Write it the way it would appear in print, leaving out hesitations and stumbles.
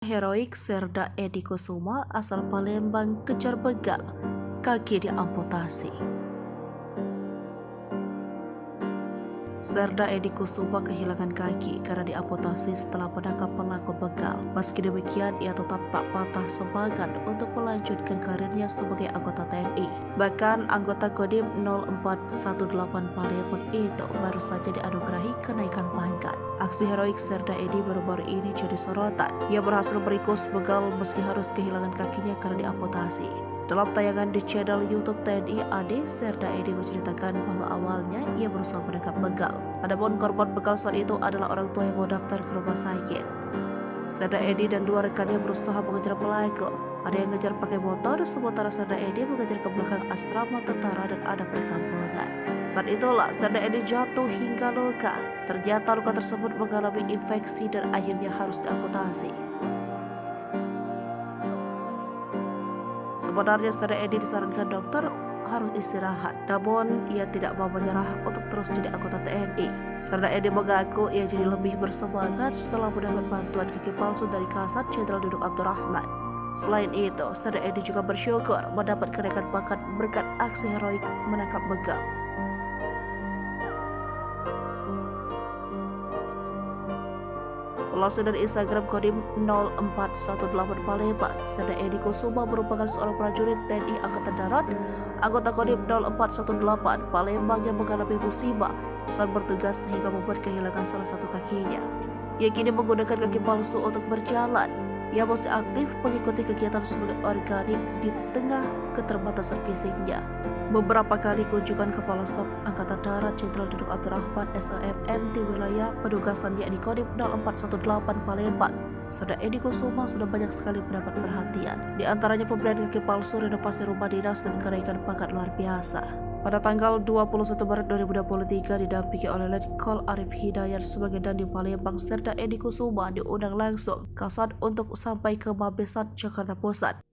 Heroik Serda Edi Kusuma asal Palembang kejar begal, kaki diamputasi. Serda Edi Kusuma kehilangan kaki karena diamputasi setelah menangkap pelaku begal. Meski demikian, ia tetap tak patah semangat untuk melanjutkan karirnya sebagai anggota TNI. Bahkan anggota Kodim 0418 Palembang itu baru saja dianugerahi kenaikan pangkat. Aksi heroik Serda Edi baru-baru ini jadi sorotan. Ia berhasil meringkus begal meski harus kehilangan kakinya karena diamputasi. Dalam tayangan di channel YouTube TNI AD, Serda Edi menceritakan bahwa awalnya ia berusaha menangkap begal. Adapun korban begal saat itu adalah orang tua yang mau daftar ke rumah sakit. Serda Edi dan dua rekannya berusaha mengejar pelaku. Ada yang ngejar pakai motor, sementara Serda Edi mengejar ke belakang asrama tentara dan ada perkampungan. Saat itulah Serda Edi jatuh hingga luka. Ternyata luka tersebut mengalami infeksi dan akhirnya harus diamputasi. Sebenarnya Serda Edi disarankan dokter harus istirahat, namun ia tidak mau menyerah untuk terus jadi anggota TNI. Serda Edi mengaku ia jadi lebih bersemangat setelah mendapat bantuan kaki palsu dari Kasat Jenderal Dudung Abdurrahman. Selain itu, Serda Edi juga bersyukur mendapat kenaikan pangkat berkat aksi heroik menangkap begal. Langsung dari Instagram Kodim 0418 Palembang, Serda Edi Kusuma merupakan seorang prajurit TNI Angkatan Darat, anggota Kodim 0418 Palembang yang mengalami musibah saat bertugas sehingga membuat kehilangan salah satu kakinya. Ia kini menggunakan kaki palsu untuk berjalan. Ia masih aktif mengikuti kegiatan sebagai organik di tengah keterbatasan fisiknya. Beberapa kali kunjungan Kepala Staf Angkatan Darat Jenderal Dudung Abdurrahman SAMM di wilayah penugasan yakni Kodim 0418 Palembang, Serda Edi Kusuma sudah banyak sekali mendapat perhatian. Di antaranya pemberian kaki palsu, renovasi rumah dinas, dan kenaikan pangkat luar biasa. Pada tanggal 21 Maret 2023 didampingi oleh Letkol Arif Hidayat sebagai Dandim Palembang, Serda Edi Kusuma diundang langsung Kasat untuk sampai ke Mabesat Jakarta Pusat.